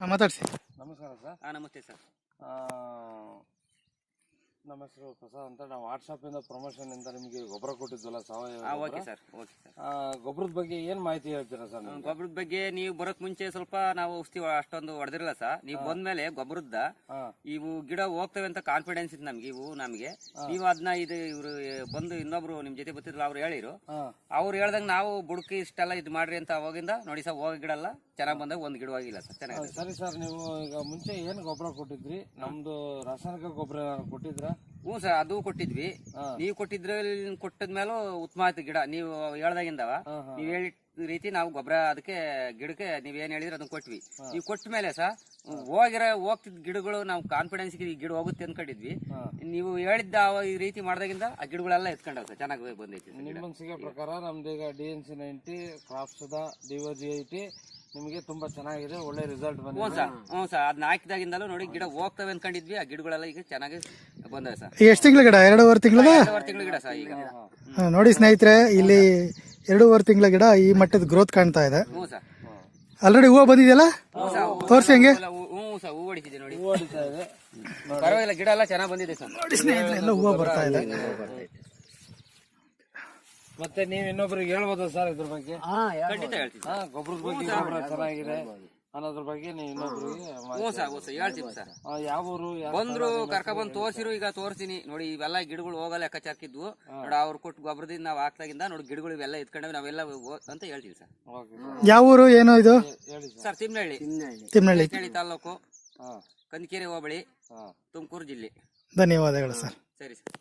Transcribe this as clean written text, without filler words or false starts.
ಮಾತಾಡ್ಸಿ. ನಮಸ್ಕಾರ ಸರ್. ನಮಸ್ತೆ ಸರ್. ನಮ್ಮ ಹೆಸರು ಪ್ರಸಾದ್ ಅಂತ. ನಾವು ವಾಟ್ಸಾಪಿಂದ ಪ್ರಮೋಷನ್ ಇಂದ ನಿಮಗೆ ಗೊಬ್ಬರ ಕೊಟ್ಟಿದ್ವಲ್ಲ, ಸಾವಯವ ಓಕೆ ಸರ್. ಗೊಬ್ಬರದ ಬಗ್ಗೆ ಏನ್ ಮಾಹಿತಿ ಹೇಳ್ತೀರಾ ಸರ್? ಗೊಬ್ಬರದ ಬಗ್ಗೆ ನೀವು ಬರೋಕ್ ಮುಂಚೆ ಸ್ವಲ್ಪ ನಾವು ಔಷಧಿ ಅಷ್ಟೊಂದು ಹೊಡೆದಿರಲ್ಲ ಸರ್. ನೀವು ಬಂದ್ಮೇಲೆ ಗೊಬ್ಬರದ ಇವು ಗಿಡ ಹೋಗ್ತವೆ ಅಂತ ಕಾನ್ಫಿಡೆನ್ಸ್ ಇತ್ತು ನಮ್ಗೆ. ನಮಗೆ ನೀವು ಅದನ್ನ ಇವ್ರು ಬಂದು ಇನ್ನೊಬ್ರು ನಿಮ್ ಜೊತೆ ಬರ್ತಿದ್ರಲ್ಲ, ಅವ್ರು ಹೇಳಿರು. ಅವ್ರು ಹೇಳ್ದಂಗ ನಾವು ಬುಡಕಿ ಇಷ್ಟೆಲ್ಲ ಇದು ಮಾಡ್ರಿ ಅಂತ ಅವಾಗಿಂದ ನೋಡಿ ಸರ್, ಹೋಗೋ ಗಿಡ ಎಲ್ಲ ಚೆನ್ನಾಗ್ ಬಂದಾಗ ಒಂದು ಗಿಡ ಆಗಿಲ್ಲ ಸರ್, ಚೆನ್ನಾಗಿ. ಸರಿ ಸರ್, ನೀವು ಈಗ ಮುಂಚೆ ಏನ್ ಗೊಬ್ಬರ ಕೊಟ್ಟಿದ್ರಿ? ನಮ್ದು ರಾಸಾಯನಿಕ ಗೊಬ್ಬರ ಕೊಟ್ಟಿದ್ರ? ಹ್ಞೂ ಸರ್, ಅದು ಕೊಟ್ಟಿದ್ವಿ. ನೀವು ಕೊಟ್ಟಿದ್ಮೇಲೂ ಉತ್ತಮ ಆಯ್ತು ಗಿಡ. ನೀವು ಹೇಳ್ದಾಗಿಂದವ ನೀವ್ ಹೇಳಿ ರೀತಿ ನಾವು ಗೊಬ್ಬರ ಅದಕ್ಕೆ ಗಿಡಕ್ಕೆ ನೀವೇನ್ ಹೇಳಿದ್ರೆ ಅದನ್ನ ಕೊಟ್ವಿ. ನೀವು ಕೊಟ್ಟ ಮೇಲೆ ಸರ್ ಹೋಗ್ತಿದ್ ಗಿಡಗಳು ನಾವು ಕಾನ್ಫಿಡೆನ್ಸ್ ಈ ಗಿಡ ಹೋಗುತ್ತೆ ಅನ್ಕೊಂಡಿದ್ವಿ. ನೀವು ಹೇಳಿದ್ದ ಈ ರೀತಿ ಮಾಡ್ದಾಗಿಂದ ಆ ಗಿಡಗಳೆಲ್ಲ ಎತ್ಕೊಂಡಾವ ಸರ್, ಚೆನ್ನಾಗಿ ಬಂದೈತಿ. ನಿಮ್ಮ ಅನಿಸಿಕೆ ಪ್ರಕಾರ ನಮ್ದು ಈಗ DNC 90 ಕ್ರಾಪ್ಸ್ DOG 80 ನಿಮಗೆ ತುಂಬಾ ಚೆನ್ನಾಗಿದೆ, ಒಳ್ಳೆ ರಿಸಲ್ಟ್ ಬಂದಿದೆ. ಹ್ಞೂ ಸರ್, ಅದನ್ನ ಹಾಕಿದಾಗಿಂದಲೂ ನೋಡಿ ಗಿಡ ಹೋಗ್ತವೆ ಅನ್ಕೊಂಡಿದ್ವಿ. ಆ ಗಿಡಗಳೆಲ್ಲ ಈಗ ಚೆನ್ನಾಗಿ ಬಂದವೆ ಸರ್. ಎಷ್ಟು ತಿಂಗಳ ಗಿಡ? 2.5 ತಿಂಗಳದ? 2.5 ತಿಂಗಳ ಗಿಡ ಸರ್. ಈಗ ನೋಡಿ ಸ್ನೇಹಿತರೆ, ಇಲ್ಲಿ 2.5 ತಿಂಗಳ ಗಿಡ ಈ ಮಟ್ಟದ ಗ್ರೋತ್ ಕಾಣ್ತಾ ಇದೆ. ಹ್ಞೂ ಸರ್. ಆಲ್ರೆಡಿ ಹೂವು ಬಂದಿದೆಯಲ್ಲ, ತೋರಿಸಿ ಹಂಗೆ. ಹ್ಞೂ ಸರ್, ಹೂ ಹೊಡಿತಿದೆ ನೋಡಿ, ಪರವಾಗಿಲ್ಲ, ಗಿಡ ಎಲ್ಲ ಚೆನ್ನಾಗಿ ಬಂದಿದೆ ಸರ್. ನೋಡಿ ಸ್ನೇಹಿತರೆ, ಎಲ್ಲ ಹೂವು ಬರ್ತಾ ಇದೆ. ಮತ್ತೆ ನೀವು ಇನ್ನೊಬ್ರಿಗೆ ಹೇಳ್ಬೋದಾ ಸರ್ ಇದ್ರ ಬಗ್ಗೆ? ಖಂಡಿತ ಹೇಳ್ತೀವಿ. ಗೊಬ್ಬರದ ಬಗ್ಗೆ ಗೊಬ್ಬರ ಚೆನ್ನಾಗಿದೆ ಅನ್ನೋದ್ರ ಬಗ್ಗೆ ನೀವು ಇನ್ನೊಬ್ರಿಗೆ ಹ್ಞೂ ಸರ್ ಹೇಳ್ತೀವಿ ಸರ್. ಯಾವ ಊರು ಬಂದ್ರು ಕರ್ಕೊಂಡ್ಬಂದು ತೋರ್ಸಿರು. ಈಗ ತೋರಿಸ್ತೀನಿ ನೋಡಿ, ಇವೆಲ್ಲ ಗಿಡಗಳು ಹೋಗಲ್ಲ ಲೆಕ್ಕ ಚಾಕಿದ್ವು ನೋಡಿ. ಅವ್ರು ಕೊಟ್ಟು ಗೊಬ್ಬರದಿಂದ ನಾವು ಹಾಕ್ದಾಗಿಂದ ನೋಡಿ ಗಿಡಗಳು ಇವೆಲ್ಲ ಎತ್ಕೊಂಡವೆ, ನಾವೆಲ್ಲ ಅಂತ ಹೇಳ್ತೀವಿ ಸರ್. ಯಾವ ಊರು? ಏನು ಇದು ಸರ್? ತಿಮ್ನಹಳ್ಳಿ ತಾಲೂಕು, ಕಂದಕೇರಿ ಹೋಬಳಿ, ತುಮಕೂರು ಜಿಲ್ಲೆ. ಧನ್ಯವಾದಗಳು ಸರ್. ಸರಿ ಸರ್.